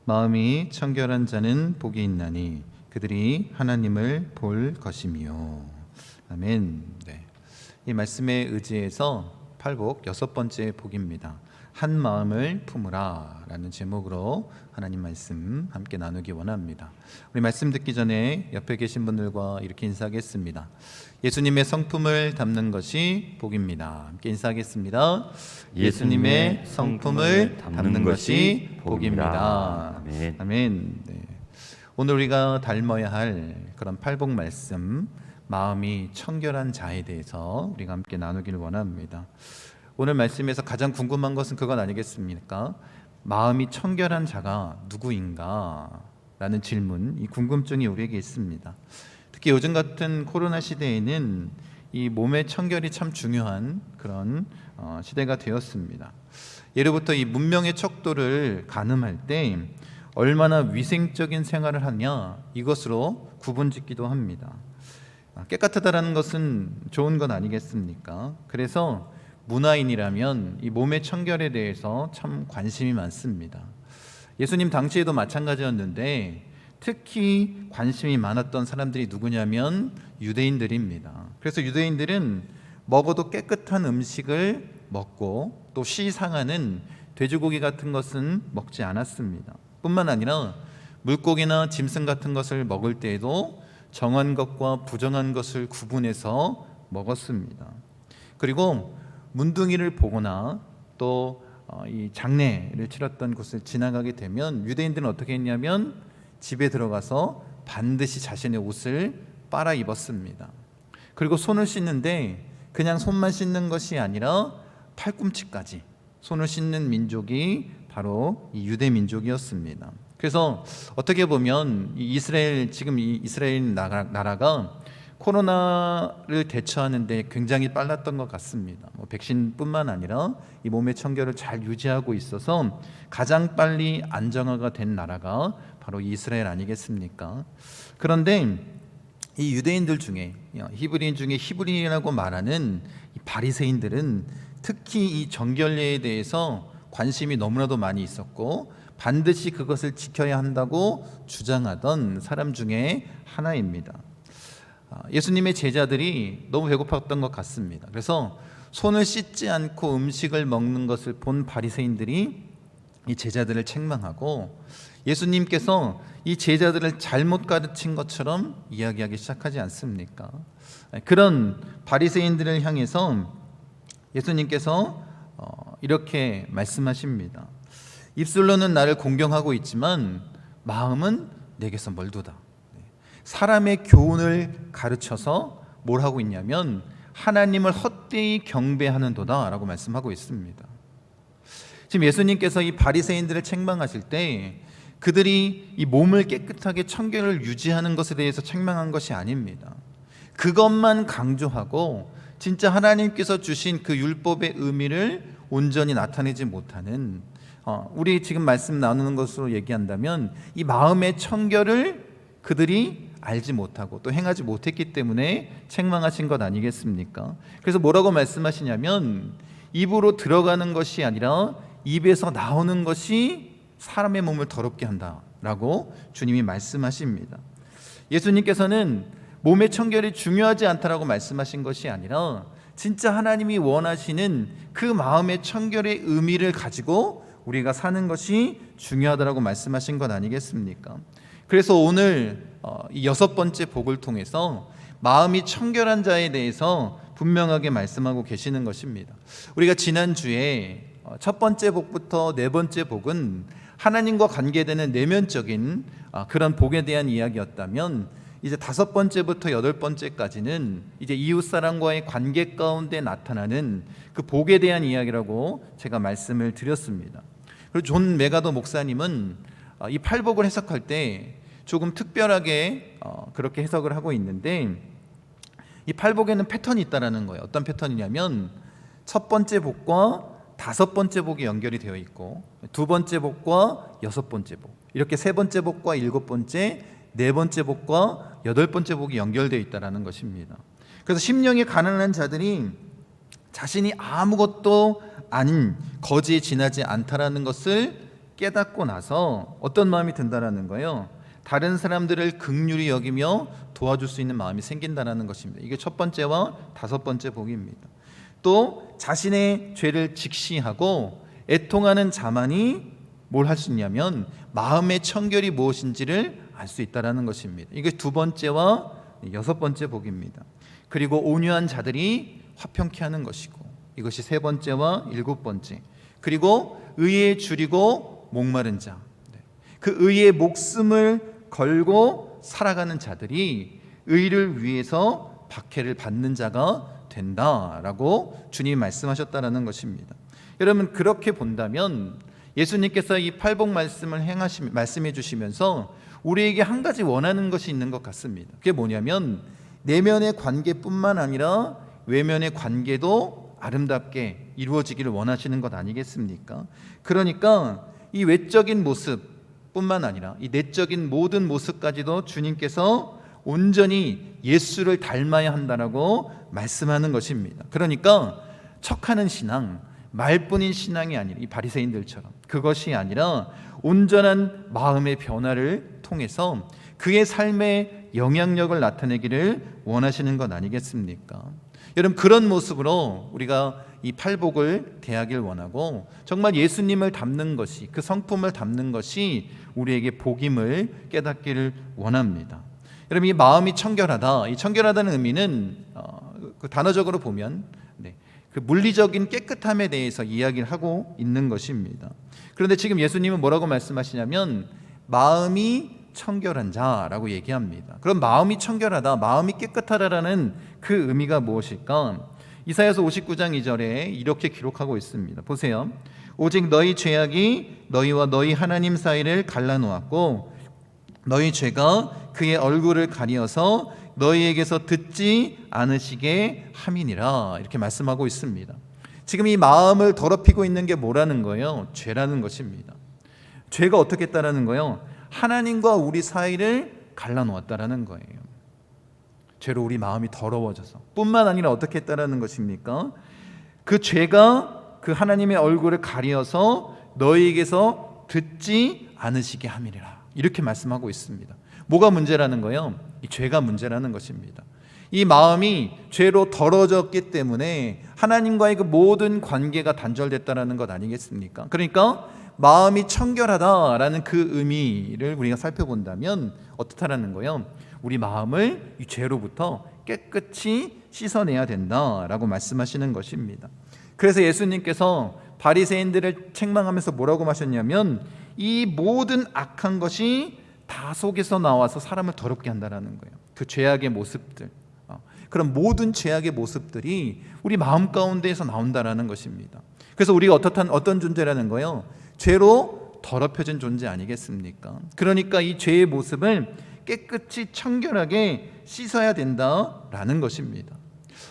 마음이 청결한 자는 복이 있나니 그들이 하나님을 볼 것이며. 아멘. 네. 이 말씀에 의지해서 팔복 6번째 복입니다. 한 마음을 품으라 라는 제목으로 하나님 말씀 함께 나누기 원합니다. 우리 말씀 듣기 전에 옆에 계신 분들과 이렇게 인사하겠습니다. 예수님의 성품을 담는 것이 복입니다. 함께 인사하겠습니다. 예수님의 성품을 담는 것이 복입니다. 아멘. 아멘. 네. 오늘 우리가 닮아야 할 그런 팔복 말씀, 마음이 청결한 자에 대해서 우리가 함께 나누기를 원합니다. 오늘 말씀에서 가장 궁금한 것은 그건 아니겠습니까? 마음이 청결한 자가 누구인가? 라는 질문, 이 궁금증이 우리에게 있습니다. 특히 요즘 같은 코로나 시대에는 이 몸의 청결이 참 중요한 그런 시대가 되었습니다. 예로부터 이 문명의 척도를 가늠할 때 얼마나 위생적인 생활을 하냐, 이것으로 구분짓기도 합니다. 깨끗하다는 것은 좋은 건 아니겠습니까? 그래서 문화인이라면 이 몸의 청결에 대해서 참 관심이 많습니다. 예수님 당시에도 마찬가지였는데 특히 관심이 많았던 사람들이 누구냐면 유대인들입니다. 그래서 유대인들은 먹어도 깨끗한 음식을 먹고 또 씨 상하는 돼지고기 같은 것은 먹지 않았습니다. 뿐만 아니라 물고기나 짐승 같은 것을 먹을 때에도 정한 것과 부정한 것을 구분해서 먹었습니다. 그리고 문둥이를 보거나 또 이 장례를 치렀던 곳을 지나가게 되면 유대인들은 어떻게 했냐면 집에 들어가서 반드시 자신의 옷을 빨아 입었습니다. 그리고 손을 씻는데 그냥 손만 씻는 것이 아니라 팔꿈치까지 손을 씻는 민족이 바로 이 유대 민족이었습니다. 그래서 어떻게 보면 지금 이 이스라엘 나라가 코로나를 대처하는 데 굉장히 빨랐던 것 같습니다. 백신뿐만 아니라 이 몸의 청결을 잘 유지하고 있어서 가장 빨리 안정화가 된 나라가 바로 이스라엘 아니겠습니까? 그런데 이 유대인들 중에, 히브리인 중에 히브리인이라고 말하는 이 바리새인들은 특히 이 정결례에 대해서 관심이 너무나도 많이 있었고 반드시 그것을 지켜야 한다고 주장하던 사람 중에 하나입니다. 예수님의 제자들이 너무 배고팠던 것 같습니다. 그래서 손을 씻지 않고 음식을 먹는 것을 본 바리새인들이 이 제자들을 책망하고 예수님께서 이 제자들을 잘못 가르친 것처럼 이야기하기 시작하지 않습니까? 그런 바리새인들을 향해서 예수님께서 이렇게 말씀하십니다. 입술로는 나를 공경하고 있지만 마음은 내게서 멀도다. 사람의 교훈을 가르쳐서 뭘 하고 있냐면 하나님을 헛되이 경배하는도다 라고 말씀하고 있습니다. 지금 예수님께서 이 바리새인들을 책망하실 때 그들이 이 몸을 깨끗하게 청결을 유지하는 것에 대해서 책망한 것이 아닙니다. 그것만 강조하고 진짜 하나님께서 주신 그 율법의 의미를 온전히 나타내지 못하는, 우리 지금 말씀 나누는 것으로 얘기한다면 이 마음의 청결을 그들이 알지 못하고 또 행하지 못했기 때문에 책망하신 것 아니겠습니까? 그래서 뭐라고 말씀하시냐면 입으로 들어가는 것이 아니라 입에서 나오는 것이 사람의 몸을 더럽게 한다라고 주님이 말씀하십니다. 예수님께서는 몸의 청결이 중요하지 않다라고 말씀하신 것이 아니라 진짜 하나님이 원하시는 그 마음의 청결의 의미를 가지고 우리가 사는 것이 중요하다라고 말씀하신 것 아니겠습니까? 그래서 오늘 이 6번째 복을 통해서 마음이 청결한 자에 대해서 분명하게 말씀하고 계시는 것입니다. 우리가 지난주에 첫 번째 복부터 네 번째 복은 하나님과 관계되는 내면적인 그런 복에 대한 이야기였다면 이제 5번째부터 8번째까지는 이제 이웃사람과의 관계 가운데 나타나는 그 복에 대한 이야기라고 제가 말씀을 드렸습니다. 그리고 존 메가더 목사님은 이 팔복을 해석할 때 조금 특별하게 그렇게 해석을 하고 있는데 이 팔복에는 패턴이 있다는 거예요. 어떤 패턴이냐면 첫 번째 복과 5번째 복이 연결이 되어 있고 두 번째 복과 6번째 복, 이렇게 세 번째 복과 7번째, 네 번째 복과 8번째 복이 연결되어 있다는 것입니다. 그래서 심령이 가난한 자들이 자신이 아무것도 아닌 거지에 지나지 않다라는 것을 깨닫고 나서 어떤 마음이 든다라는 거예요. 다른 사람들을 긍휼히 여기며 도와줄 수 있는 마음이 생긴다라는 것입니다. 이게 첫 번째와 다섯 번째 복입니다. 또 자신의 죄를 직시하고 애통하는 자만이 뭘 할 수 있냐면 마음의 청결이 무엇인지를 알 수 있다라는 것입니다. 이게 두 번째와 여섯 번째 복입니다. 그리고 온유한 자들이 화평케 하는 것이고, 이것이 세 번째와 일곱 번째. 그리고 의에 줄이고 목마른 자, 그 의의 목숨을 걸고 살아가는 자들이 의를 위해서 박해를 받는 자가 된다라고 주님이 말씀하셨다라는 것입니다. 여러분, 그렇게 본다면 예수님께서 이 팔복 말씀을 말씀해 주시면서 우리에게 한 가지 원하는 것이 있는 것 같습니다. 그게 뭐냐면 내면의 관계뿐만 아니라 외면의 관계도 아름답게 이루어지기를 원하시는 것 아니겠습니까? 그러니까 이 외적인 모습뿐만 아니라 이 내적인 모든 모습까지도 주님께서 온전히 예수를 닮아야 한다라고 말씀하는 것입니다. 그러니까 척하는 신앙, 말뿐인 신앙이 아니라 이 바리새인들처럼 그것이 아니라 온전한 마음의 변화를 통해서 그의 삶의 영향력을 나타내기를 원하시는 것 아니겠습니까? 여러분, 그런 모습으로 우리가 이 팔복을 대하길 원하고 정말 예수님을 닮는 것이, 그 성품을 닮는 것이 우리에게 복임을 깨닫기를 원합니다. 여러분, 이 마음이 청결하다, 이 청결하다는 의미는 그 단어적으로 보면 그 물리적인 깨끗함에 대해서 이야기를 하고 있는 것입니다. 그런데 지금 예수님은 뭐라고 말씀하시냐면 마음이 청결한 자라고 얘기합니다. 그럼 마음이 청결하다, 마음이 깨끗하다라는 그 의미가 무엇일까? 이사야서 59장 2절에 이렇게 기록하고 있습니다. 보세요. 오직 너희 죄악이 너희와 너희 하나님 사이를 갈라놓았고 너희 죄가 그의 얼굴을 가리어서 너희에게서 듣지 않으시게 함이니라, 이렇게 말씀하고 있습니다. 지금 이 마음을 더럽히고 있는 게 뭐라는 거예요? 죄라는 것입니다. 죄가 어떻게 했다라는 거예요? 하나님과 우리 사이를 갈라놓았다라는 거예요. 죄로 우리 마음이 더러워져서, 뿐만 아니라 어떻게 했다라는 것입니까? 그 죄가 그 하나님의 얼굴을 가리어서 너희에게서 듣지 않으시게 함이니라, 이렇게 말씀하고 있습니다. 뭐가 문제라는 거예요? 이 죄가 문제라는 것입니다. 이 마음이 죄로 더러워졌기 때문에 하나님과의 그 모든 관계가 단절됐다는 것 아니겠습니까? 그러니까 마음이 청결하다라는 그 의미를 우리가 살펴본다면 어떻다라는 거예요? 우리 마음을 이 죄로부터 깨끗이 씻어내야 된다라고 말씀하시는 것입니다. 그래서 예수님께서 바리새인들을 책망하면서 뭐라고 하셨냐면 이 모든 악한 것이 다 속에서 나와서 사람을 더럽게 한다라는 거예요. 그 죄악의 모습들, 그런 모든 죄악의 모습들이 우리 마음 가운데에서 나온다라는 것입니다. 그래서 우리가 어떤 존재라는 거예요? 죄로 더럽혀진 존재 아니겠습니까? 그러니까 이 죄의 모습을 깨끗이 청결하게 씻어야 된다라는 것입니다.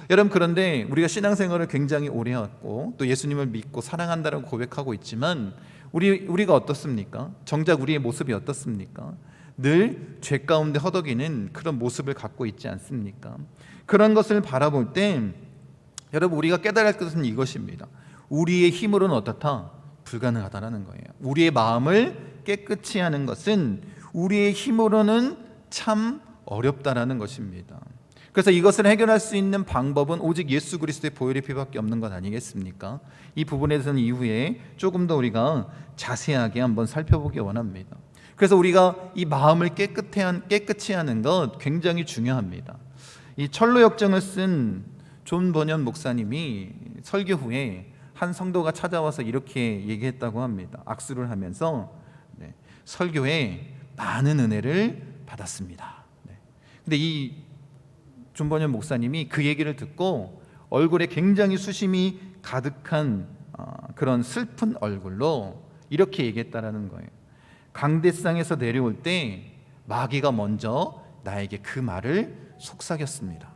여러분, 그런데 우리가 신앙생활을 굉장히 오래 해왔고 또 예수님을 믿고 사랑한다라고 고백하고 있지만 우리가 어떻습니까? 정작 우리의 모습이 어떻습니까? 늘 죄 가운데 허덕이는 그런 모습을 갖고 있지 않습니까? 그런 것을 바라볼 때 여러분, 우리가 깨달을 것은 이것입니다. 우리의 힘으로는 어떻다? 불가능하다라는 거예요. 우리의 마음을 깨끗이 하는 것은 우리의 힘으로는 참 어렵다라는 것입니다. 그래서 이것을 해결할 수 있는 방법은 오직 예수 그리스도의 보혈의 피밖에 없는 것 아니겠습니까? 이 부분에 대해서는 이후에 조금 더 우리가 자세하게 한번 살펴보기 원합니다. 그래서 우리가 이 마음을 깨끗이 하는 것 굉장히 중요합니다. 이 철로 역정을 쓴 존 버년 목사님이 설교 후에 한 성도가 찾아와서 이렇게 얘기했다고 합니다. 악수를 하면서 설교에 많은 은혜를 받았습니다. 근데 이 존 버년 목사님이 그 얘기를 듣고 얼굴에 굉장히 수심이 가득한 그런 슬픈 얼굴로 이렇게 얘기했다라는 거예요. 강대상에서 내려올 때 마귀가 먼저 나에게 그 말을 속삭였습니다.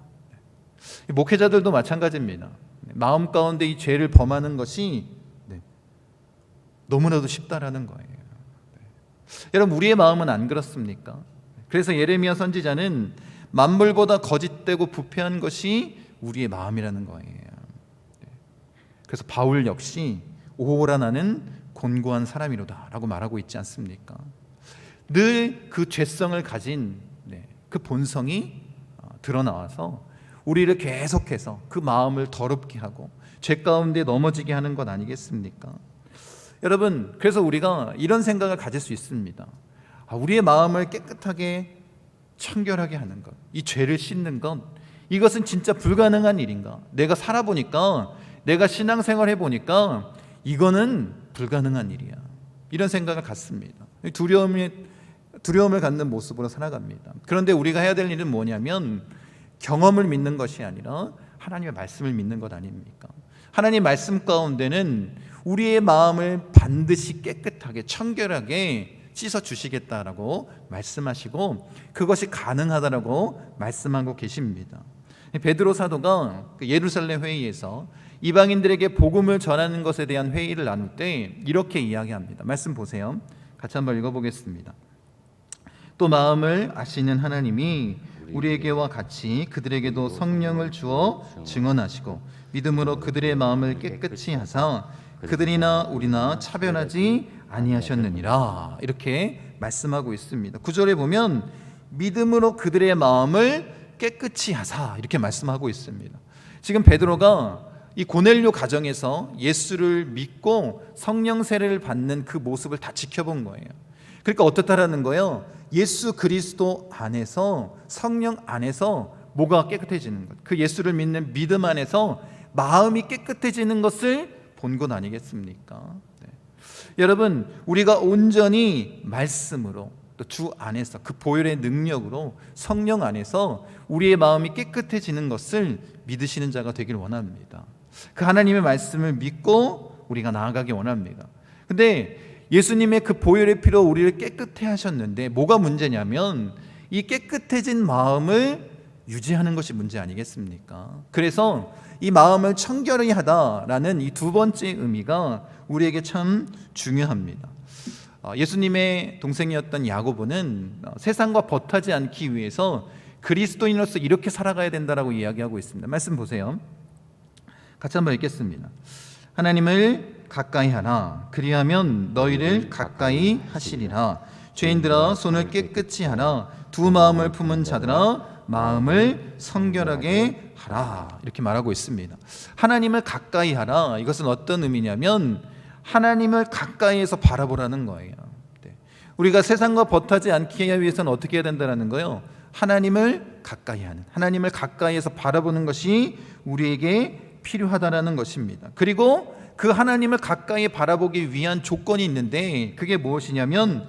목회자들도 마찬가지입니다. 마음 가운데 이 죄를 범하는 것이 너무나도 쉽다라는 거예요. 여러분, 우리의 마음은 안 그렇습니까? 그래서 예레미야 선지자는 만물보다 거짓되고 부패한 것이 우리의 마음이라는 거예요. 그래서 바울 역시 오호라 나는 곤고한 사람이로다 라고 말하고 있지 않습니까? 늘 그 죄성을 가진 그 본성이 드러나와서 우리를 계속해서 그 마음을 더럽게 하고 죄 가운데 넘어지게 하는 것 아니겠습니까? 여러분, 그래서 우리가 이런 생각을 가질 수 있습니다. 우리의 마음을 깨끗하게 청결하게 하는 것, 이 죄를 씻는 것, 이것은 진짜 불가능한 일인가? 내가 살아보니까, 내가 신앙생활 해보니까 이거는 불가능한 일이야, 이런 생각을 갖습니다. 두려움을 갖는 모습으로 살아갑니다. 그런데 우리가 해야 될 일은 뭐냐면 경험을 믿는 것이 아니라 하나님의 말씀을 믿는 것 아닙니까? 하나님의 말씀 가운데는 우리의 마음을 반드시 깨끗하게 청결하게 씻어 주시겠다라고 말씀하시고 그것이 가능하다라고 말씀하고 계십니다. 베드로 사도가 예루살렘 회의에서 이방인들에게 복음을 전하는 것에 대한 회의를 나눌 때 이렇게 이야기합니다. 말씀 보세요. 같이 한번 읽어보겠습니다. 또 마음을 아시는 하나님이 우리에게와 같이 그들에게도 성령을 주어 증언하시고 믿음으로 그들의 마음을 깨끗이 하사 그들이나 우리나 차별하지 아니하셨느니라, 이렇게 말씀하고 있습니다. 9절에 보면 믿음으로 그들의 마음을 깨끗이 하사, 이렇게 말씀하고 있습니다. 지금 베드로가 이 고넬료 가정에서 예수를 믿고 성령 세례를 받는 그 모습을 다 지켜본 거예요. 그러니까 어떻다라는 거예요? 예수 그리스도 안에서, 성령 안에서 뭐가 깨끗해지는 것, 그 예수를 믿는 믿음 안에서 마음이 깨끗해지는 것을 본 것 아니겠습니까? 여러분, 우리가 온전히 말씀으로 또 주 안에서 그 보혈의 능력으로 성령 안에서 우리의 마음이 깨끗해지는 것을 믿으시는 자가 되길 원합니다. 그 하나님의 말씀을 믿고 우리가 나아가기 원합니다. 근데 예수님의 그 보혈의 피로 우리를 깨끗해 하셨는데 뭐가 문제냐면 이 깨끗해진 마음을 유지하는 것이 문제 아니겠습니까? 그래서 이 마음을 청결히 하다라는 이 두 번째 의미가 우리에게 참 중요합니다. 예수님의 동생이었던 야고보는 세상과 벗하지 않기 위해서 그리스도인으로서 이렇게 살아가야 된다라고 이야기하고 있습니다. 말씀 보세요. 같이 한번 읽겠습니다. 하나님을 가까이 하라. 그리하면 너희를 가까이 하시리라. 죄인들아 손을 깨끗이 하라. 두 마음을 품은 자들아 마음을 성결하게 하라, 이렇게 말하고 있습니다. 하나님을 가까이 하라, 이것은 어떤 의미냐면 하나님을 가까이에서 바라보라는 거예요. 우리가 세상과 벗하지 않기 위해서는 어떻게 해야 된다는 거예요? 하나님을 가까이 하는, 하나님을 가까이에서 바라보는 것이 우리에게 필요하다는 것입니다. 그리고 그 하나님을 가까이 바라보기 위한 조건이 있는데 그게 무엇이냐면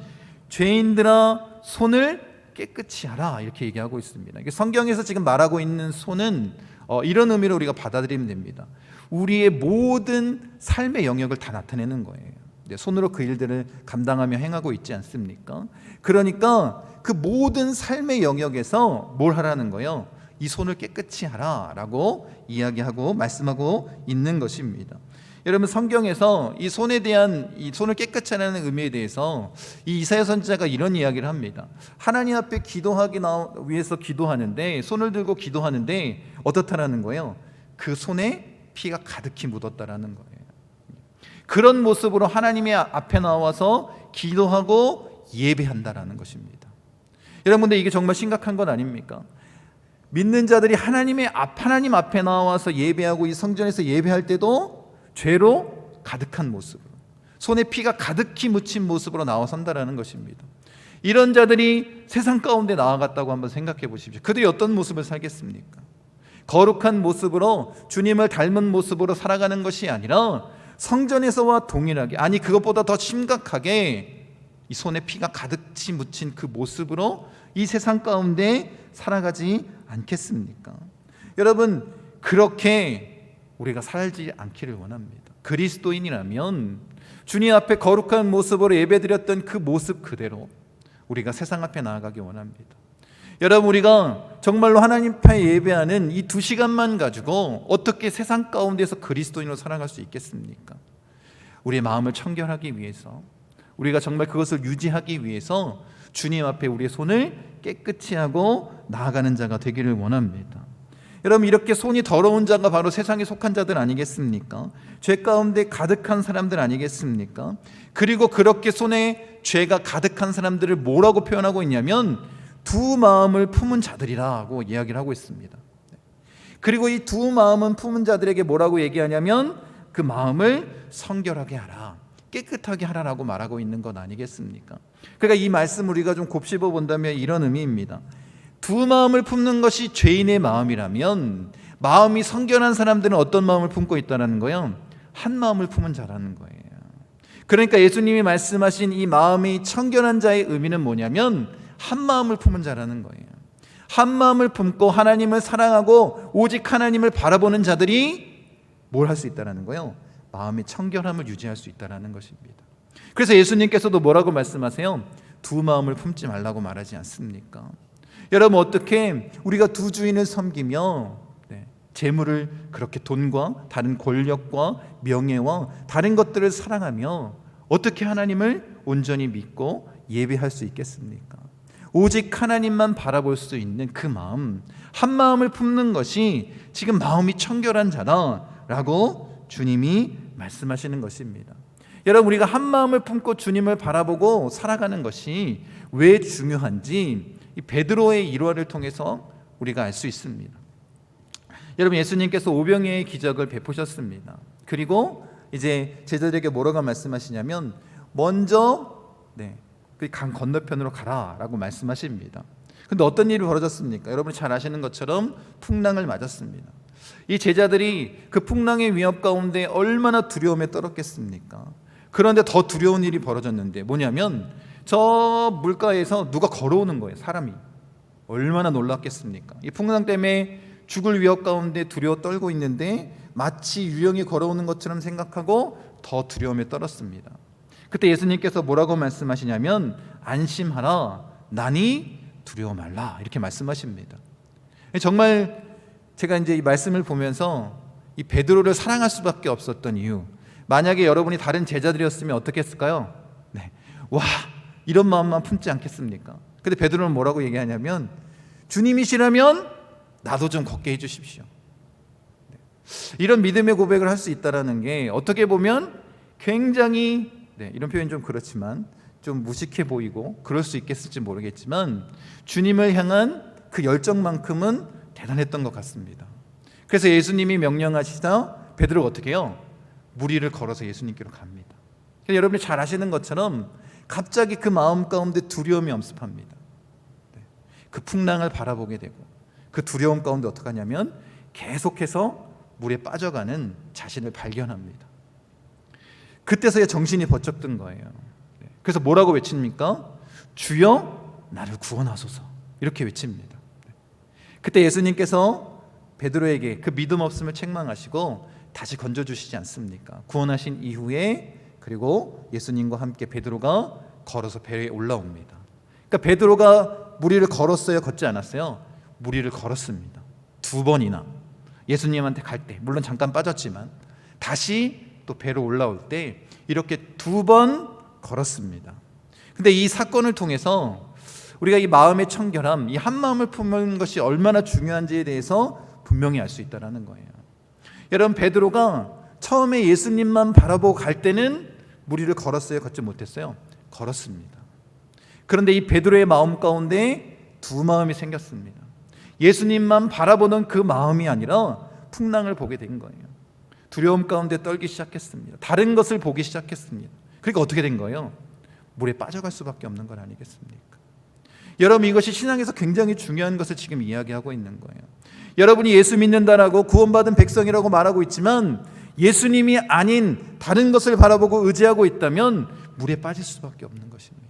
죄인들아 손을 깨끗이 하라, 이렇게 얘기하고 있습니다. 성경에서 지금 말하고 있는 손은 이런 의미로 우리가 받아들이면 됩니다. 우리의 모든 삶의 영역을 다 나타내는 거예요. 손으로 그 일들을 감당하며 행하고 있지 않습니까? 그러니까 그 모든 삶의 영역에서 뭘 하라는 거예요? 이 손을 깨끗이 하라라고 이야기하고 말씀하고 있는 것입니다. 여러분, 성경에서 이 손에 대한, 이 손을 깨끗이 하는 의미에 대해서 이 이사야 선지자가 이런 이야기를 합니다. 하나님 앞에 기도하기 위해서 기도하는데, 손을 들고 기도하는데 어떻다라는 거예요? 그 손에 피가 가득히 묻었다라는 거예요. 그런 모습으로 하나님의 앞에 나와서 기도하고 예배한다라는 것입니다. 여러분, 근데 이게 정말 심각한 건 아닙니까? 믿는 자들이 하나님 앞에 나와서 예배하고 이 성전에서 예배할 때도 죄로 가득한 모습으로, 손에 피가 가득히 묻힌 모습으로 나와선다라는 것입니다. 이런 자들이 세상 가운데 나아갔다고 한번 생각해 보십시오. 그들이 어떤 모습을 살겠습니까? 거룩한 모습으로, 주님을 닮은 모습으로 살아가는 것이 아니라 성전에서와 동일하게, 아니 그것보다 더 심각하게 이 손에 피가 가득히 묻힌 그 모습으로 이 세상 가운데 살아가지 않겠습니까? 여러분, 그렇게 우리가 살지 않기를 원합니다. 그리스도인이라면 주님 앞에 거룩한 모습으로 예배드렸던 그 모습 그대로 우리가 세상 앞에 나아가기 원합니다. 여러분, 우리가 정말로 하나님 앞에 예배하는 이 2시간만 가지고 어떻게 세상 가운데서 그리스도인으로 살아갈 수 있겠습니까? 우리의 마음을 청결하기 위해서, 우리가 정말 그것을 유지하기 위해서 주님 앞에 우리의 손을 깨끗이 하고 나아가는 자가 되기를 원합니다. 여러분, 이렇게 손이 더러운 자가 바로 세상에 속한 자들 아니겠습니까? 죄 가운데 가득한 사람들 아니겠습니까? 그리고 그렇게 손에 죄가 가득한 사람들을 뭐라고 표현하고 있냐면 두 마음을 품은 자들이라고 이야기를 하고 있습니다. 그리고 이 두 마음은 품은 자들에게 뭐라고 얘기하냐면 그 마음을 성결하게 하라, 깨끗하게 하라라고 말하고 있는 것 아니겠습니까? 그러니까 이 말씀을 우리가 좀 곱씹어 본다면 이런 의미입니다. 두 마음을 품는 것이 죄인의 마음이라면 마음이 성결한 사람들은 어떤 마음을 품고 있다는 거예요? 한 마음을 품은 자라는 거예요. 그러니까 예수님이 말씀하신 이 마음이 청결한 자의 의미는 뭐냐면 한 마음을 품은 자라는 거예요. 한 마음을 품고 하나님을 사랑하고 오직 하나님을 바라보는 자들이 뭘 할 수 있다는 거예요? 마음의 청결함을 유지할 수 있다는 것입니다. 그래서 예수님께서도 뭐라고 말씀하세요? 두 마음을 품지 말라고 말하지 않습니까? 여러분, 어떻게 우리가 두 주인을 섬기며 재물을 그렇게 돈과 다른 권력과 명예와 다른 것들을 사랑하며 어떻게 하나님을 온전히 믿고 예배할 수 있겠습니까? 오직 하나님만 바라볼 수 있는 그 마음, 한 마음을 품는 것이 지금 마음이 청결한 자다라고 주님이 말씀하시는 것입니다. 여러분, 우리가 한 마음을 품고 주님을 바라보고 살아가는 것이 왜 중요한지 이 베드로의 일화를 통해서 우리가 알 수 있습니다. 여러분, 예수님께서 오병이의 기적을 베푸셨습니다. 그리고 이제 제자들에게 뭐라고 말씀하시냐면 먼저 그 강 건너편으로 가라라고 말씀하십니다. 근데 어떤 일이 벌어졌습니까? 여러분이 잘 아시는 것처럼 풍랑을 맞았습니다. 이 제자들이 그 풍랑의 위협 가운데 얼마나 두려움에 떨었겠습니까? 그런데 더 두려운 일이 벌어졌는데 뭐냐면 저 물가에서 누가 걸어오는 거예요. 사람이. 얼마나 놀랐겠습니까? 이 풍랑 때문에 죽을 위협 가운데 두려워 떨고 있는데 마치 유령이 걸어오는 것처럼 생각하고 더 두려움에 떨었습니다. 그때 예수님께서 뭐라고 말씀하시냐면 안심하라, 나니 두려워 말라, 이렇게 말씀하십니다. 정말 제가 이제 이 말씀을 보면서 이 베드로를 사랑할 수밖에 없었던 이유, 만약에 여러분이 다른 제자들이었으면 어떻게 했을까요? 와, 이런 마음만 품지 않겠습니까? 근데 베드로는 뭐라고 얘기하냐면 주님이시라면 나도 좀 걷게 해주십시오. 이런 믿음의 고백을 할 수 있다는 게 어떻게 보면 굉장히 이런 표현이 좀 그렇지만 좀 무식해 보이고 그럴 수 있겠을지 모르겠지만 주님을 향한 그 열정만큼은 대단했던 것 같습니다. 그래서 예수님이 명령하시다 베드로가 어떻게 해요? 물 위를 걸어서 예수님께로 갑니다. 여러분이 잘 아시는 것처럼 갑자기 그 마음 가운데 두려움이 엄습합니다. 그 풍랑을 바라보게 되고 그 두려움 가운데 어떻게 하냐면 계속해서 물에 빠져가는 자신을 발견합니다. 그때서야 정신이 번쩍 든 거예요. 그래서 뭐라고 외칩니까? 주여 나를 구원하소서, 이렇게 외칩니다. 그때 예수님께서 베드로에게 그 믿음 없음을 책망하시고 다시 건져주시지 않습니까? 구원하신 이후에 그리고 예수님과 함께 베드로가 걸어서 배에 올라옵니다. 그러니까 베드로가 물 위를 걸었어요? 걷지 않았어요? 물 위를 걸었습니다. 2번이나 예수님한테 갈 때, 물론 잠깐 빠졌지만 다시 또 배로 올라올 때 이렇게 2번 걸었습니다. 근데 이 사건을 통해서 우리가 이 마음의 청결함, 이 한 마음을 품는 것이 얼마나 중요한지에 대해서 분명히 알 수 있다는 거예요. 여러분, 베드로가 처음에 예수님만 바라보고 갈 때는 물 위를 걸었어요? 걷지 못했어요? 걸었습니다. 그런데 이 베드로의 마음 가운데 두 마음이 생겼습니다. 예수님만 바라보는 그 마음이 아니라 풍랑을 보게 된 거예요. 두려움 가운데 떨기 시작했습니다. 다른 것을 보기 시작했습니다. 그러니까 어떻게 된 거예요? 물에 빠져갈 수밖에 없는 건 아니겠습니까? 여러분, 이것이 신앙에서 굉장히 중요한 것을 지금 이야기하고 있는 거예요. 여러분이 예수 믿는다라고 구원받은 백성이라고 말하고 있지만 예수님이 아닌 다른 것을 바라보고 의지하고 있다면 물에 빠질 수밖에 없는 것입니다.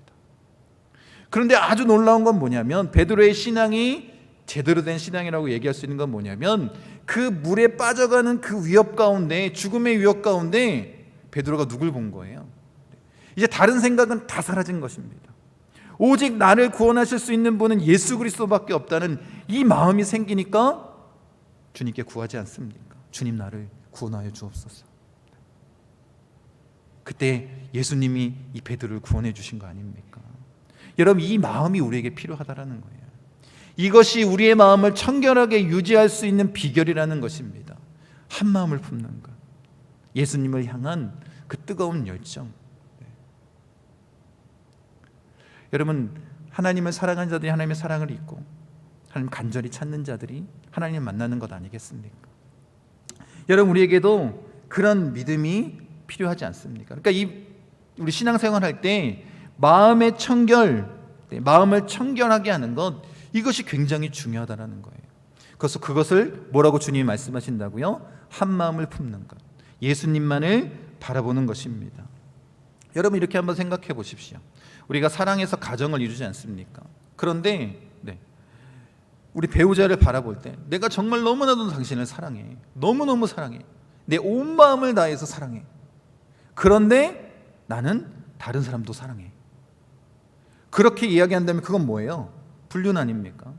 그런데 아주 놀라운 건 뭐냐면 베드로의 신앙이 제대로 된 신앙이라고 얘기할 수 있는 건 뭐냐면 그 물에 빠져가는 그 위협 가운데, 죽음의 위협 가운데 베드로가 누굴 본 거예요? 이제 다른 생각은 다 사라진 것입니다. 오직 나를 구원하실 수 있는 분은 예수 그리스도밖에 없다는 이 마음이 생기니까 주님께 구하지 않습니까? 주님, 나를 구원하여 주옵소서. 그때 예수님이 이 베드로를 구원해 주신 거 아닙니까? 여러분, 이 마음이 우리에게 필요하다라는 거예요. 이것이 우리의 마음을 청결하게 유지할 수 있는 비결이라는 것입니다. 한 마음을 품는 것, 예수님을 향한 그 뜨거운 열정. 여러분, 하나님을 사랑하는 자들이 하나님의 사랑을 잊고 하나님 간절히 찾는 자들이 하나님을 만나는 것 아니겠습니까? 여러분, 우리에게도 그런 믿음이 필요하지 않습니까? 그러니까 우리 신앙생활 할 때 마음의 청결, 마음을 청결하게 하는 것, 이것이 굉장히 중요하다는 거예요. 그래서 그것을 뭐라고 주님이 말씀하신다고요? 한 마음을 품는 것, 예수님만을 바라보는 것입니다. 여러분, 이렇게 한번 생각해 보십시오. 우리가 사랑해서 가정을 이루지 않습니까? 그런데 우리 배우자를 바라볼 때 내가 정말 너무나도 당신을 사랑해, 너무너무 사랑해, 내 온 마음을 다해서 사랑해. 그런데 나는 다른 사람도 사랑해. 그렇게 이야기한다면 그건 뭐예요? 불륜 아닙니까?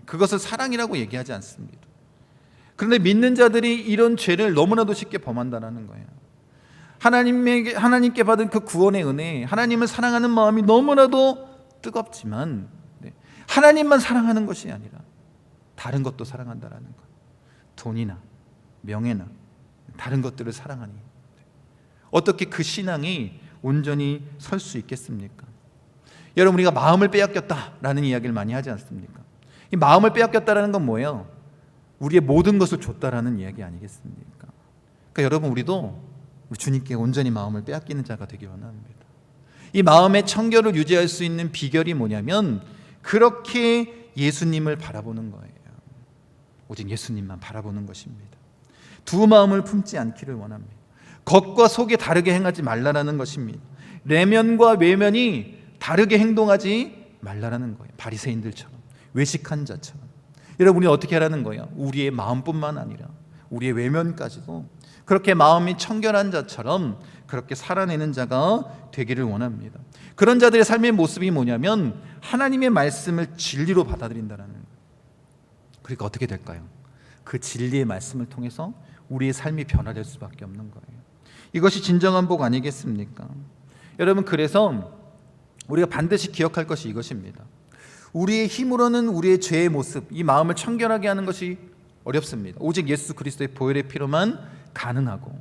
그것을 사랑이라고 얘기하지 않습니다. 그런데 믿는 자들이 이런 죄를 너무나도 쉽게 범한다는 거예요. 하나님께 받은 그 구원의 은혜, 하나님을 사랑하는 마음이 너무나도 뜨겁지만 하나님만 사랑하는 것이 아니라 다른 것도 사랑한다는 것. 돈이나 명예나 다른 것들을 사랑하니 어떻게 그 신앙이 온전히 설 수 있겠습니까? 여러분, 우리가 마음을 빼앗겼다라는 이야기를 많이 하지 않습니까? 이 마음을 빼앗겼다라는 건 뭐예요? 우리의 모든 것을 줬다라는 이야기 아니겠습니까? 그러니까 여러분, 우리도 우리 주님께 온전히 마음을 빼앗기는 자가 되기 원합니다. 이 마음의 청결을 유지할 수 있는 비결이 뭐냐면 그렇게 예수님을 바라보는 거예요. 오직 예수님만 바라보는 것입니다. 두 마음을 품지 않기를 원합니다. 겉과 속이 다르게 행하지 말라라는 것입니다. 내면과 외면이 다르게 행동하지 말라라는 거예요. 바리새인들처럼, 외식한 자처럼. 여러분, 우리 어떻게 하라는 거예요? 우리의 마음뿐만 아니라 우리의 외면까지도 그렇게 마음이 청결한 자처럼 그렇게 살아내는 자가 되기를 원합니다. 그런 자들의 삶의 모습이 뭐냐면 하나님의 말씀을 진리로 받아들인다는 거예요. 그러니까 어떻게 될까요? 그 진리의 말씀을 통해서 우리의 삶이 변화될 수밖에 없는 거예요. 이것이 진정한 복 아니겠습니까? 여러분, 그래서 우리가 반드시 기억할 것이 이것입니다. 우리의 힘으로는 우리의 죄의 모습, 이 마음을 청결하게 하는 것이 어렵습니다. 오직 예수 그리스도의 보혈의 피로만 가능하고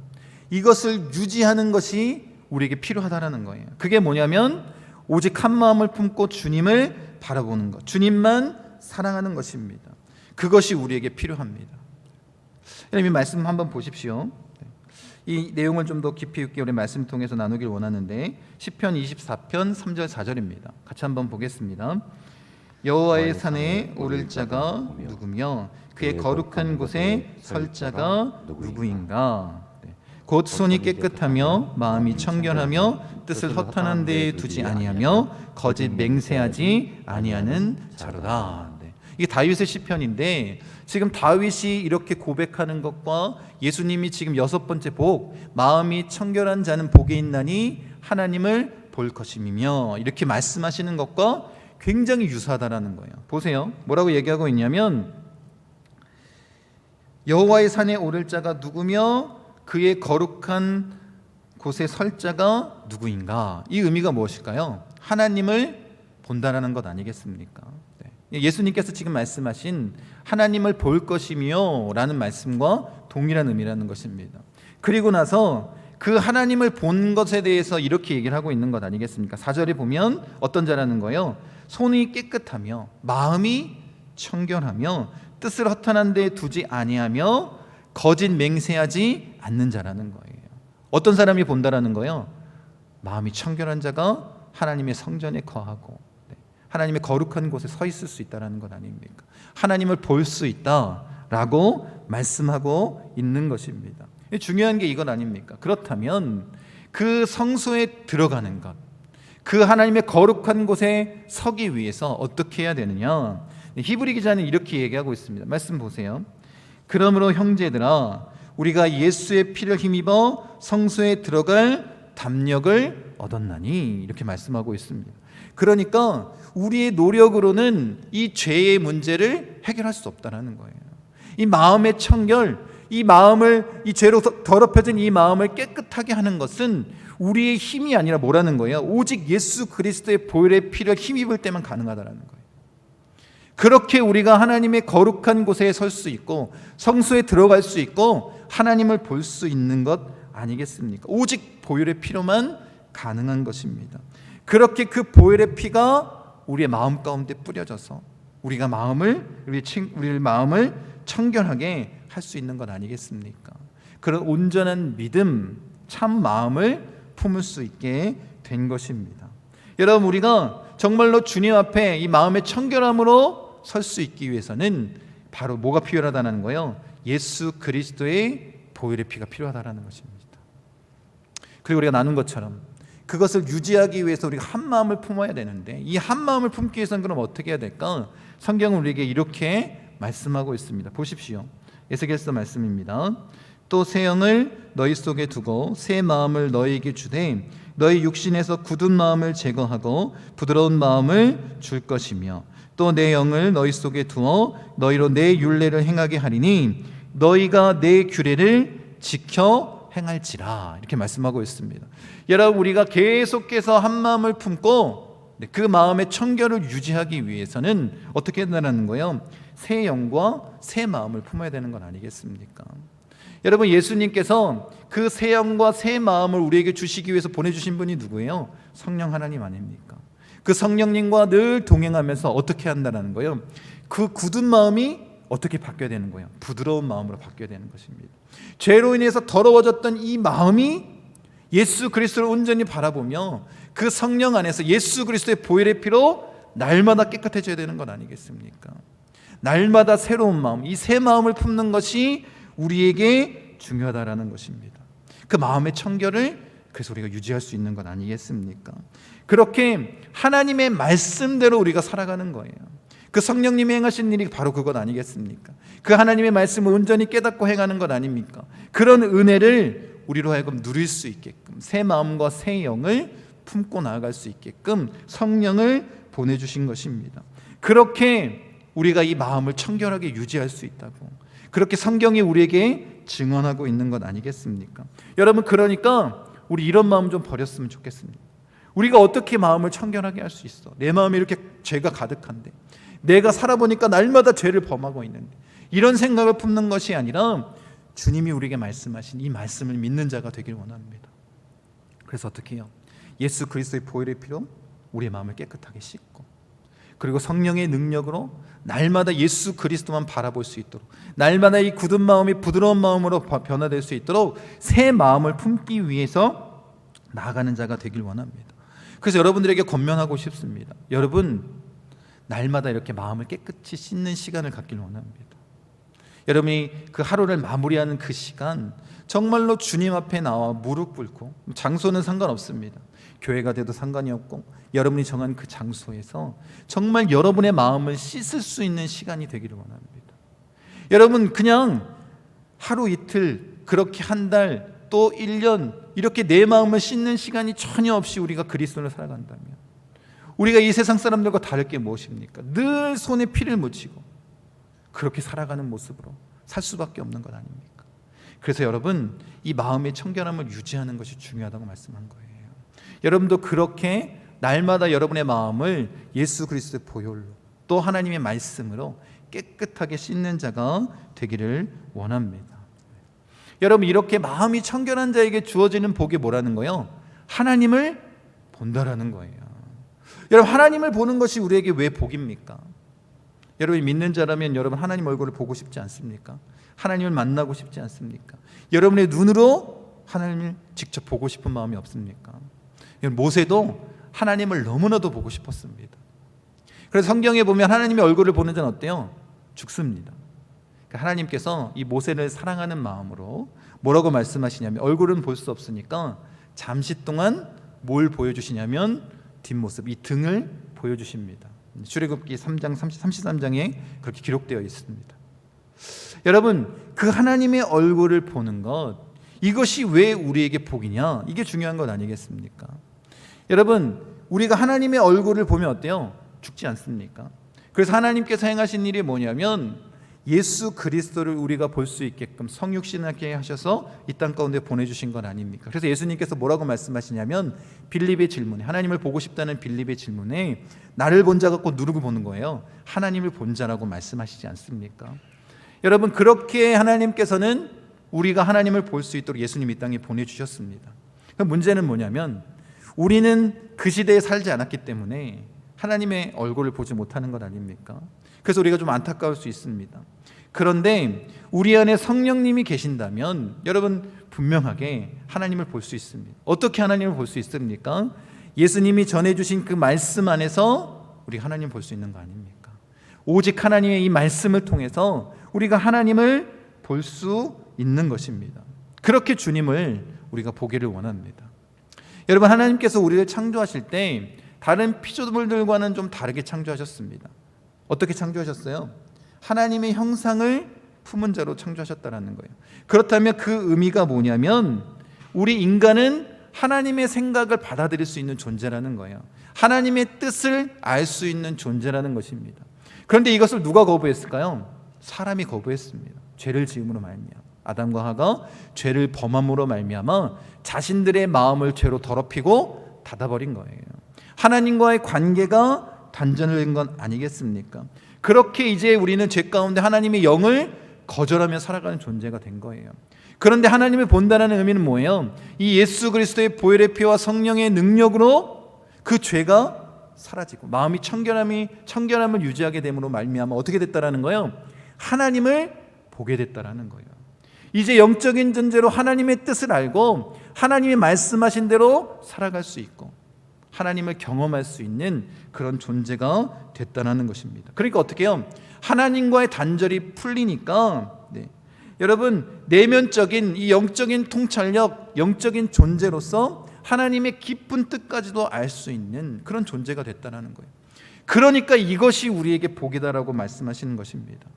이것을 유지하는 것이 우리에게 필요하다는 거예요. 그게 뭐냐면 오직 한 마음을 품고 주님을 바라보는 것, 주님만 사랑하는 것입니다. 그것이 우리에게 필요합니다. 여러분, 이 말씀 한번 보십시오. 이 내용을 좀 더 깊이 있게 우리 말씀 통해서 나누길 원하는데 시편 24편 3절 4절입니다. 같이 한번 보겠습니다. 여호와의 산에 오를 자가 누구며 그의 거룩한 곳에 설 자가 누구인가? 곧 손이 깨끗하며 마음이 청결하며 뜻을 허탄한 데에 두지 아니하며 거짓 맹세하지 아니하는 자로다. 이게 다윗의 시편인데 지금 다윗이 이렇게 고백하는 것과 예수님이 지금 6번째 복, 마음이 청결한 자는 복이 있나니 하나님을 볼 것임이며 이렇게 말씀하시는 것과 굉장히 유사하다라는 거예요. 보세요. 뭐라고 얘기하고 있냐면 여호와의 산에 오를 자가 누구며 그의 거룩한 곳에 설 자가 누구인가? 이 의미가 무엇일까요? 하나님을 본다라는 것 아니겠습니까? 예수님께서 지금 말씀하신 하나님을 볼 것이며 라는 말씀과 동일한 의미라는 것입니다. 그리고 나서 그 하나님을 본 것에 대해서 이렇게 얘기를 하고 있는 것 아니겠습니까? 4절에 보면 어떤 자라는 거예요? 손이 깨끗하며 마음이 청결하며 뜻을 허탄한 데 두지 아니하며 거짓 맹세하지 않는 자라는 거예요. 어떤 사람이 본다라는 거예요? 마음이 청결한 자가 하나님의 성전에 거하고 하나님의 거룩한 곳에 서 있을 수 있다는 것 아닙니까? 하나님을 볼 수 있다라고 말씀하고 있는 것입니다. 중요한 게 이건 아닙니까? 그렇다면 그 성소에 들어가는 것, 그 하나님의 거룩한 곳에 서기 위해서 어떻게 해야 되느냐? 히브리 기자는 이렇게 얘기하고 있습니다. 말씀 보세요. 그러므로 형제들아, 우리가 예수의 피를 힘입어 성소에 들어갈 담력을 얻었나니 이렇게 말씀하고 있습니다. 그러니까 우리의 노력으로는 이 죄의 문제를 해결할 수 없다는 거예요. 이 마음의 청결, 이 죄로 더럽혀진 이 마음을 깨끗하게 하는 것은 우리의 힘이 아니라 뭐라는 거예요? 오직 예수 그리스도의 보혈의 피를 힘입을 때만 가능하다는 거예요. 그렇게 우리가 하나님의 거룩한 곳에 설 수 있고 성소에 들어갈 수 있고 하나님을 볼 수 있는 것 아니겠습니까? 오직 보혈의 피로만 가능한 것입니다. 그렇게 그 보혈의 피가 우리의 마음 가운데 뿌려져서 우리의 마음을 청결하게 할 수 있는 것 아니겠습니까? 그런 온전한 믿음, 참 마음을 품을 수 있게 된 것입니다. 여러분, 우리가 정말로 주님 앞에 이 마음의 청결함으로 설 수 있기 위해서는 바로 뭐가 필요하다는 거예요? 예수 그리스도의 보혈의 피가 필요하다는 것입니다. 그리고 우리가 나눈 것처럼 그것을 유지하기 위해서 우리가 한 마음을 품어야 되는데, 이 한 마음을 품기 위해서는 그럼 어떻게 해야 될까? 성경은 우리에게 이렇게 말씀하고 있습니다. 보십시오. 에스겔서 말씀입니다. 또 새 영을 너희 속에 두고 새 마음을 너희에게 주되 너희 육신에서 굳은 마음을 제거하고 부드러운 마음을 줄 것이며 또 내 영을 너희 속에 두어 너희로 내 율례를 행하게 하리니 너희가 내 규례를 지켜 행할지라. 이렇게 말씀하고 있습니다. 여러분, 우리가 계속해서 한 마음을 품고 그 마음의 청결을 유지하기 위해서는 어떻게 된다는 거예요? 새 영과 새 마음을 품어야 되는 건 아니겠습니까? 여러분, 예수님께서 그 새 영과 새 마음을 우리에게 주시기 위해서 보내주신 분이 누구예요? 성령 하나님 아닙니까? 그 성령님과 늘 동행하면서 어떻게 한다는 거예요? 그 굳은 마음이 어떻게 바뀌어야 되는 거예요? 부드러운 마음으로 바뀌어야 되는 것입니다. 죄로 인해서 더러워졌던 이 마음이 예수 그리스도를 온전히 바라보며 그 성령 안에서 예수 그리스도의 보혈의 피로 날마다 깨끗해져야 되는 건 아니겠습니까? 날마다 새로운 마음, 이 새 마음을 품는 것이 우리에게 중요하다라는 것입니다. 그 마음의 청결을 그래서 우리가 유지할 수 있는 건 아니겠습니까? 그렇게 하나님의 말씀대로 우리가 살아가는 거예요. 그 성령님이 행하신 일이 바로 그것 아니겠습니까? 그 하나님의 말씀을 온전히 깨닫고 행하는 것 아닙니까? 그런 은혜를 우리로 하여금 누릴 수 있게끔 새 마음과 새 영을 품고 나아갈 수 있게끔 성령을 보내주신 것입니다. 그렇게 우리가 이 마음을 청결하게 유지할 수 있다고, 그렇게 성경이 우리에게 증언하고 있는 것 아니겠습니까? 여러분, 그러니까 우리 이런 마음 좀 버렸으면 좋겠습니다. 우리가 어떻게 마음을 청결하게 할 수 있어? 내 마음이 이렇게 죄가 가득한데, 내가 살아보니까 날마다 죄를 범하고 있는데, 이런 생각을 품는 것이 아니라 주님이 우리에게 말씀하신 이 말씀을 믿는 자가 되길 원합니다. 그래서 어떻게 해요? 예수 그리스도의 보혈의 피로 우리의 마음을 깨끗하게 씻고, 그리고 성령의 능력으로 날마다 예수 그리스도만 바라볼 수 있도록, 날마다 이 굳은 마음이 부드러운 마음으로 변화될 수 있도록 새 마음을 품기 위해서 나아가는 자가 되길 원합니다. 그래서 여러분들에게 권면하고 싶습니다. 여러분, 날마다 이렇게 마음을 깨끗이 씻는 시간을 갖길 원합니다. 여러분이 그 하루를 마무리하는 그 시간, 정말로 주님 앞에 나와 무릎 꿇고, 장소는 상관없습니다. 교회가 돼도 상관이 없고, 여러분이 정한 그 장소에서 정말 여러분의 마음을 씻을 수 있는 시간이 되기를 원합니다. 여러분, 그냥 하루 이틀, 그렇게 한 달, 또 1년 이렇게 내 마음을 씻는 시간이 전혀 없이 우리가 그리스도를 살아간다면, 우리가 이 세상 사람들과 다를 게 무엇입니까? 늘 손에 피를 묻히고 그렇게 살아가는 모습으로 살 수밖에 없는 것 아닙니까? 그래서 여러분, 이 마음의 청결함을 유지하는 것이 중요하다고 말씀한 거예요. 여러분도 그렇게 날마다 여러분의 마음을 예수 그리스도의 보혈로, 또 하나님의 말씀으로 깨끗하게 씻는 자가 되기를 원합니다. 여러분, 이렇게 마음이 청결한 자에게 주어지는 복이 뭐라는 거예요? 하나님을 본다라는 거예요. 여러분, 하나님을 보는 것이 우리에게 왜 복입니까? 여러분이 믿는 자라면 여러분 하나님 얼굴을 보고 싶지 않습니까? 하나님을 만나고 싶지 않습니까? 여러분의 눈으로 하나님을 직접 보고 싶은 마음이 없습니까? 모세도 하나님을 너무나도 보고 싶었습니다. 그래서 성경에 보면 하나님의 얼굴을 보는 자는 어때요? 죽습니다. 하나님께서 이 모세를 사랑하는 마음으로 뭐라고 말씀하시냐면, 얼굴은 볼 수 없으니까 잠시 동안 뭘 보여주시냐면 뒷모습, 이 등을 보여주십니다. 출애굽기 3장 33장에 그렇게 기록되어 있습니다. 여러분, 그 하나님의 얼굴을 보는 것, 이것이 왜 우리에게 복이냐? 이게 중요한 것 아니겠습니까? 여러분, 우리가 하나님의 얼굴을 보면 어때요? 죽지 않습니까? 그래서 하나님께서 행하신 일이 뭐냐면 예수 그리스도를 우리가 볼 수 있게끔 성육신하게 하셔서 이 땅 가운데 보내주신 건 아닙니까? 그래서 예수님께서 뭐라고 말씀하시냐면 빌립의 질문에, 하나님을 보고 싶다는 빌립의 질문에 나를 본 자 갖고 누구를 보는 거예요? 하나님을 본 자라고 말씀하시지 않습니까? 여러분, 그렇게 하나님께서는 우리가 하나님을 볼 수 있도록 예수님 이 땅에 보내주셨습니다. 문제는 뭐냐면 우리는 그 시대에 살지 않았기 때문에 하나님의 얼굴을 보지 못하는 것 아닙니까? 그래서 우리가 좀 안타까울 수 있습니다. 그런데 우리 안에 성령님이 계신다면 여러분 분명하게 하나님을 볼 수 있습니다. 어떻게 하나님을 볼 수 있습니까? 예수님이 전해주신 그 말씀 안에서 우리가 하나님 볼 수 있는 거 아닙니까? 오직 하나님의 이 말씀을 통해서 우리가 하나님을 볼 수 있는 것입니다. 그렇게 주님을 우리가 보기를 원합니다. 여러분, 하나님께서 우리를 창조하실 때 다른 피조물들과는 좀 다르게 창조하셨습니다. 어떻게 창조하셨어요? 하나님의 형상을 품은 자로 창조하셨다는 거예요. 그렇다면 그 의미가 뭐냐면 우리 인간은 하나님의 생각을 받아들일 수 있는 존재라는 거예요. 하나님의 뜻을 알 수 있는 존재라는 것입니다. 그런데 이것을 누가 거부했을까요? 사람이 거부했습니다. 죄를 지음으로 말미암아, 아담과 하가 죄를 범함으로 말미암아 자신들의 마음을 죄로 더럽히고 닫아버린 거예요. 하나님과의 관계가 단절된 건 아니겠습니까? 그렇게 이제 우리는 죄 가운데 하나님의 영을 거절하며 살아가는 존재가 된 거예요. 그런데 하나님을 본다는 의미는 뭐예요? 이 예수 그리스도의 보혈의 피와 성령의 능력으로 그 죄가 사라지고 마음이 청결함을 유지하게 됨으로 말미암아 어떻게 됐다라는 거예요? 하나님을 보게 됐다라는 거예요. 이제 영적인 존재로 하나님의 뜻을 알고 하나님이 말씀하신 대로 살아갈 수 있고 하나님을 경험할 수 있는 그런 존재가 됐다는 것입니다. 그러니까 어떻게 해요? 하나님과의 단절이 풀리니까 여러분 내면적인 이 영적인 통찰력, 영적인 존재로서 하나님의 깊은 뜻까지도 알 수 있는 그런 존재가 됐다는 거예요. 그러니까 이것이 우리에게 복이다라고 말씀하시는 것입니다.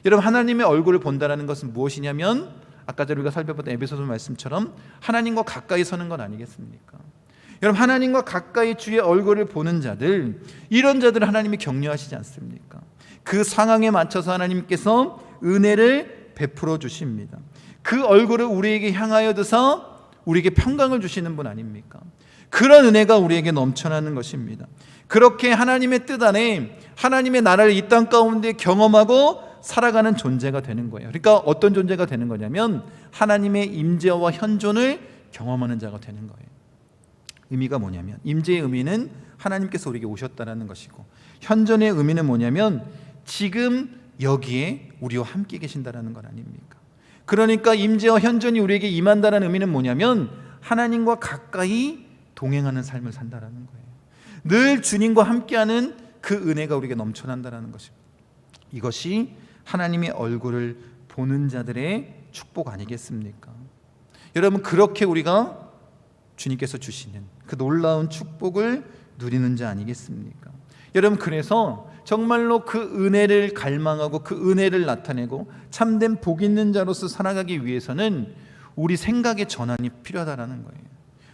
여러분, 하나님의 얼굴을 본다는 것은 무엇이냐면 아까 우리가 살펴봤던 에베소서 말씀처럼 하나님과 가까이 서는 건 아니겠습니까? 여러분, 하나님과 가까이 주의 얼굴을 보는 자들, 이런 자들을 하나님이 격려하시지 않습니까? 그 상황에 맞춰서 하나님께서 은혜를 베풀어 주십니다. 그 얼굴을 우리에게 향하여 드사 우리에게 평강을 주시는 분 아닙니까? 그런 은혜가 우리에게 넘쳐나는 것입니다. 그렇게 하나님의 뜻 안에 하나님의 나라를 이 땅 가운데 경험하고 살아가는 존재가 되는 거예요. 그러니까 어떤 존재가 되는 거냐면 하나님의 임재와 현존을 경험하는 자가 되는 거예요. 의미가 뭐냐면 임재의 의미는 하나님께서 우리에게 오셨다는 것이고 현존의 의미는 뭐냐면 지금 여기에 우리와 함께 계신다는 것 아닙니까? 그러니까 임재와 현존이 우리에게 임한다는 의미는 뭐냐면 하나님과 가까이 동행하는 삶을 산다는 거예요. 늘 주님과 함께하는 그 은혜가 우리에게 넘쳐난다는 것입니다. 이것이 하나님의 얼굴을 보는 자들의 축복 아니겠습니까? 여러분, 그렇게 우리가 주님께서 주시는 그 놀라운 축복을 누리는 자 아니겠습니까? 여러분, 그래서 정말로 그 은혜를 갈망하고 그 은혜를 나타내고 참된 복 있는 자로서 살아가기 위해서는 우리 생각의 전환이 필요하다는 거예요.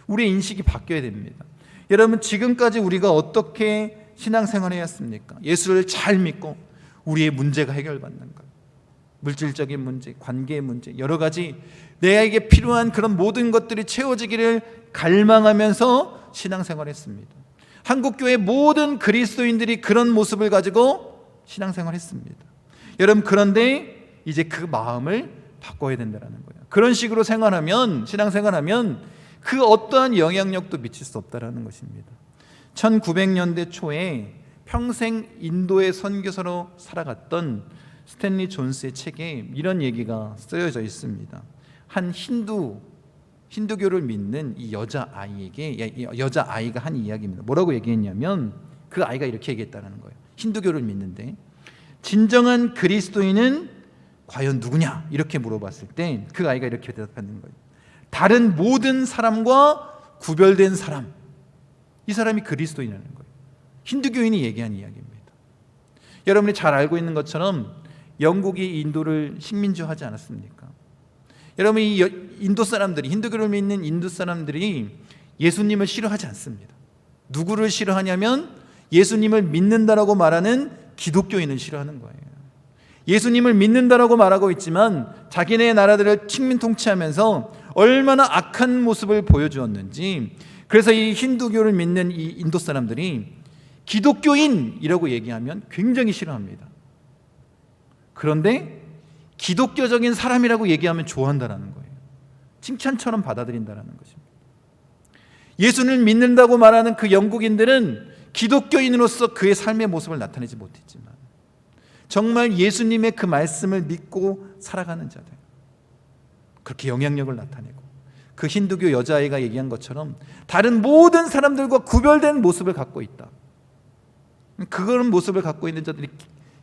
우리의 인식이 바뀌어야 됩니다. 여러분, 지금까지 우리가 어떻게 신앙생활을 해왔습니까? 예수를 잘 믿고 우리의 문제가 해결받는 것, 물질적인 문제, 관계의 문제, 여러 가지 내게 필요한 그런 모든 것들이 채워지기를 갈망하면서 신앙생활했습니다. 한국교회 모든 그리스도인들이 그런 모습을 가지고 신앙생활했습니다. 여러분, 그런데 이제 그 마음을 바꿔야 된다는 거예요. 그런 식으로 생활하면, 신앙생활하면 그 어떠한 영향력도 미칠 수 없다는 것입니다. 1900년대 초에 평생 인도의 선교사로 살아갔던 스탠리 존스의 책에 이런 얘기가 쓰여져 있습니다. 한 힌두교를 믿는 이 여자아이가 한 이야기입니다. 뭐라고 얘기했냐면 그 아이가 이렇게 얘기했다는 거예요. 힌두교를 믿는데 진정한 그리스도인은 과연 누구냐? 이렇게 물어봤을 때 그 아이가 이렇게 대답하는 거예요. 다른 모든 사람과 구별된 사람, 이 사람이 그리스도인이라는 거예요. 힌두교인이 얘기한 이야기입니다. 여러분이 잘 알고 있는 것처럼 영국이 인도를 식민지화하지 않았습니까? 여러분, 이 인도 사람들이, 힌두교를 믿는 인도 사람들이 예수님을 싫어하지 않습니다. 누구를 싫어하냐면 예수님을 믿는다라고 말하는 기독교인을 싫어하는 거예요. 예수님을 믿는다라고 말하고 있지만 자기네 나라들을 식민 통치하면서 얼마나 악한 모습을 보여주었는지, 그래서 이 힌두교를 믿는 이 인도 사람들이 기독교인이라고 얘기하면 굉장히 싫어합니다. 그런데 기독교적인 사람이라고 얘기하면 좋아한다라는 거예요. 칭찬처럼 받아들인다라는 것입니다. 예수를 믿는다고 말하는 그 영국인들은 기독교인으로서 그의 삶의 모습을 나타내지 못했지만 정말 예수님의 그 말씀을 믿고 살아가는 자들, 그렇게 영향력을 나타내고 그 힌두교 여자아이가 얘기한 것처럼 다른 모든 사람들과 구별된 모습을 갖고 있다. 그런 모습을 갖고 있는 자들이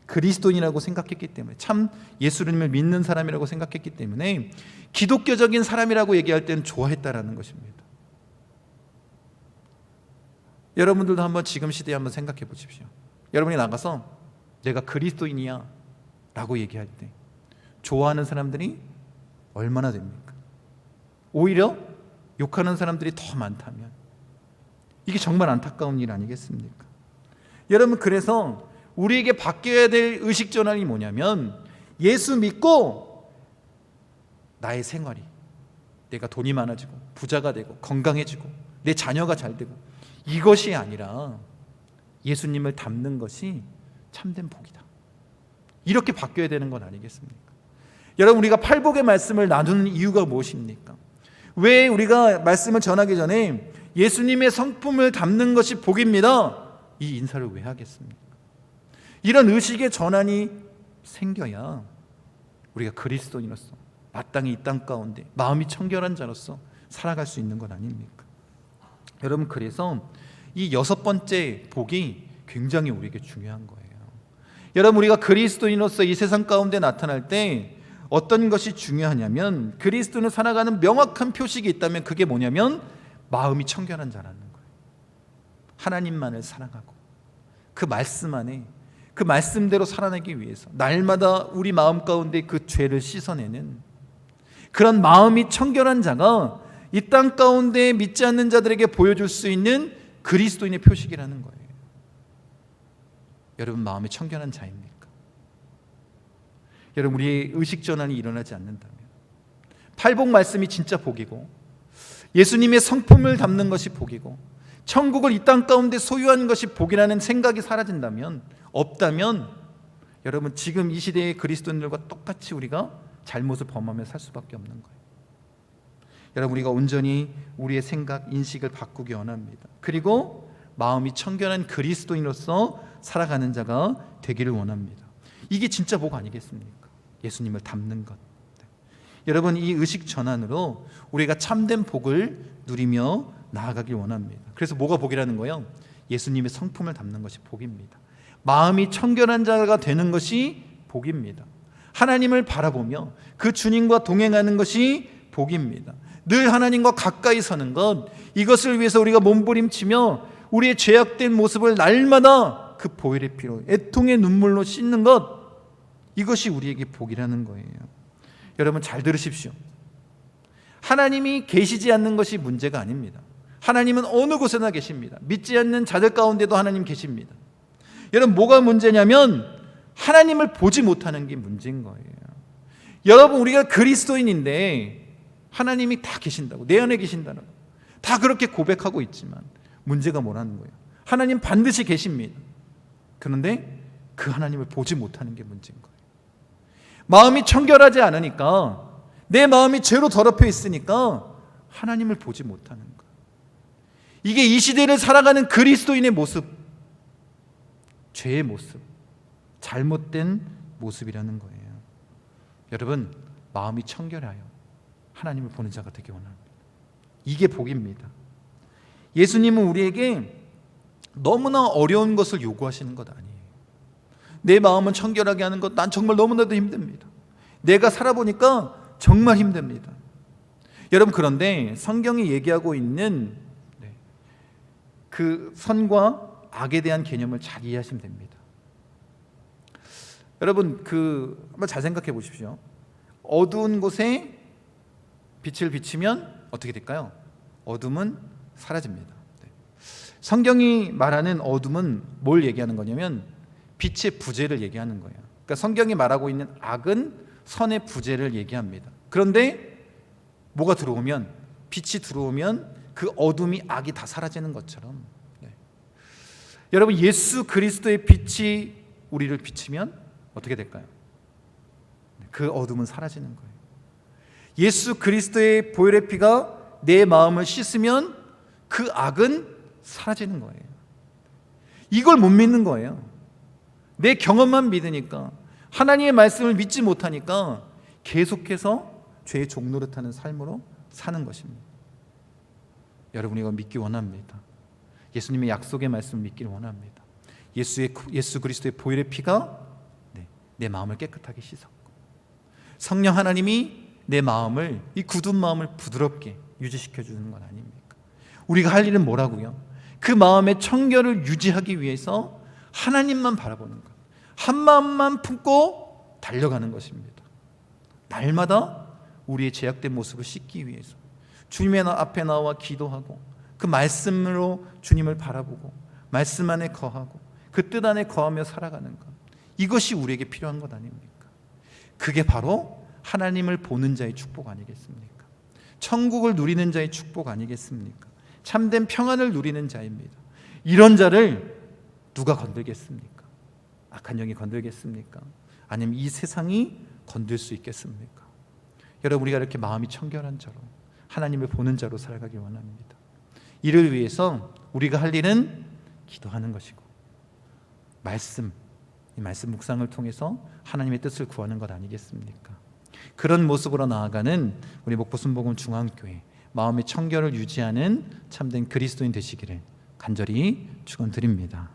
그리스도인이라고 생각했기 때문에, 참 예수님을 믿는 사람이라고 생각했기 때문에 기독교적인 사람이라고 얘기할 때는 좋아했다라는 것입니다. 여러분들도 한번 지금 시대에 한번 생각해 보십시오. 여러분이 나가서 내가 그리스도인이야 라고 얘기할 때 좋아하는 사람들이 얼마나 됩니까? 오히려 욕하는 사람들이 더 많다면 이게 정말 안타까운 일 아니겠습니까? 여러분, 그래서 우리에게 바뀌어야 될 의식 전환이 뭐냐면, 예수 믿고 나의 생활이, 내가 돈이 많아지고 부자가 되고 건강해지고 내 자녀가 잘 되고 이것이 아니라 예수님을 닮는 것이 참된 복이다, 이렇게 바뀌어야 되는 건 아니겠습니까? 여러분, 우리가 팔복의 말씀을 나누는 이유가 무엇입니까? 왜 우리가 말씀을 전하기 전에 예수님의 성품을 담는 것이 복입니다, 이 인사를 왜 하겠습니까? 이런 의식의 전환이 생겨야 우리가 그리스도인으로서 마땅히 이 땅 가운데 마음이 청결한 자로서 살아갈 수 있는 것 아닙니까? 여러분, 그래서 이 6번째 복이 굉장히 우리에게 중요한 거예요. 여러분, 우리가 그리스도인으로서 이 세상 가운데 나타날 때 어떤 것이 중요하냐면, 그리스도인을 살아가는 명확한 표식이 있다면 그게 뭐냐면 마음이 청결한 자라는 거예요. 하나님만을 사랑하고 그 말씀 안에, 그 말씀대로 살아내기 위해서 날마다 우리 마음 가운데 그 죄를 씻어내는 그런 마음이 청결한 자가 이 땅 가운데 믿지 않는 자들에게 보여줄 수 있는 그리스도인의 표식이라는 거예요. 여러분, 마음이 청결한 자입니까? 여러분, 우리의 의식 전환이 일어나지 않는다면 팔복 말씀이 진짜 복이고 예수님의 성품을 담는 것이 복이고 천국을 이 땅 가운데 소유한 것이 복이라는 생각이 사라진다면, 없다면 여러분, 지금 이 시대의 그리스도인들과 똑같이 우리가 잘못을 범하며 살 수밖에 없는 거예요. 여러분, 우리가 온전히 우리의 생각, 인식을 바꾸기 원합니다. 그리고 마음이 청결한 그리스도인으로서 살아가는 자가 되기를 원합니다. 이게 진짜 복 아니겠습니까? 예수님을 닮는 것. 여러분, 이 의식 전환으로 우리가 참된 복을 누리며 나아가길 원합니다. 그래서 뭐가 복이라는 거예요? 예수님의 성품을 담는 것이 복입니다. 마음이 청결한 자가 되는 것이 복입니다. 하나님을 바라보며 그 주님과 동행하는 것이 복입니다. 늘 하나님과 가까이 서는 것, 이것을 위해서 우리가 몸부림치며 우리의 죄악된 모습을 날마다 그 보혈의 피로, 애통의 눈물로 씻는 것, 이것이 우리에게 복이라는 거예요. 여러분, 잘 들으십시오. 하나님이 계시지 않는 것이 문제가 아닙니다. 하나님은 어느 곳에나 계십니다. 믿지 않는 자들 가운데도 하나님 계십니다. 여러분, 뭐가 문제냐면 하나님을 보지 못하는 게 문제인 거예요. 여러분, 우리가 그리스도인인데 하나님이 다 계신다고, 내 안에 계신다고 다 그렇게 고백하고 있지만 문제가 뭐라는 거예요? 하나님 반드시 계십니다. 그런데 그 하나님을 보지 못하는 게 문제인 거예요. 마음이 청결하지 않으니까, 내 마음이 죄로 더럽혀 있으니까 하나님을 보지 못하는 거예요. 이게 이 시대를 살아가는 그리스도인의 모습, 죄의 모습, 잘못된 모습이라는 거예요. 여러분, 마음이 청결하여 하나님을 보는 자가 되기 원합니다. 이게 복입니다. 예수님은 우리에게 너무나 어려운 것을 요구하시는 것 아니에요. 내 마음은 청결하게 하는 것, 난 정말 너무나도 힘듭니다. 내가 살아보니까 정말 힘듭니다. 여러분, 그런데 성경이 얘기하고 있는 그 선과 악에 대한 개념을 잘 이해하시면 됩니다. 여러분, 한번 잘 생각해 보십시오. 어두운 곳에 빛을 비치면 어떻게 될까요? 어둠은 사라집니다. 성경이 말하는 어둠은 뭘 얘기하는 거냐면 빛의 부재를 얘기하는 거예요. 그러니까 성경이 말하고 있는 악은 선의 부재를 얘기합니다. 그런데 뭐가 들어오면, 빛이 들어오면 그 어둠이, 악이 다 사라지는 것처럼, 여러분, 예수 그리스도의 빛이 우리를 비치면 어떻게 될까요? 그 어둠은 사라지는 거예요. 예수 그리스도의 보혈의 피가 내 마음을 씻으면 그 악은 사라지는 거예요. 이걸 못 믿는 거예요. 내 경험만 믿으니까, 하나님의 말씀을 믿지 못하니까 계속해서 죄의 종노릇하는 삶으로 사는 것입니다. 여러분, 이거 믿기 원합니다. 예수님의 약속의 말씀을 믿기를 원합니다. 예수 그리스도의 보혈의 피가 내 마음을 깨끗하게 씻었고, 성령 하나님이 내 마음을, 이 굳은 마음을 부드럽게 유지시켜 주는 건 아닙니까? 우리가 할 일은 뭐라고요? 그 마음의 청결을 유지하기 위해서 하나님만 바라보는 것, 한 마음만 품고 달려가는 것입니다. 날마다 우리의 죄악된 모습을 씻기 위해서 주님의 앞에 나와 기도하고, 그 말씀으로 주님을 바라보고 말씀 안에 거하고 그 뜻 안에 거하며 살아가는 것, 이것이 우리에게 필요한 것 아닙니까? 그게 바로 하나님을 보는 자의 축복 아니겠습니까? 천국을 누리는 자의 축복 아니겠습니까? 참된 평안을 누리는 자입니다. 이런 자를 누가 건들겠습니까? 악한 영이 건들겠습니까? 아니면 이 세상이 건들 수 있겠습니까? 여러분, 우리가 이렇게 마음이 청결한 자로, 하나님을 보는 자로 살아가기 원합니다. 이를 위해서 우리가 할 일은 기도하는 것이고, 이 말씀 묵상을 통해서 하나님의 뜻을 구하는 것 아니겠습니까? 그런 모습으로 나아가는 우리 목포순복음 중앙교회, 마음의 청결을 유지하는 참된 그리스도인 되시기를 간절히 축원드립니다.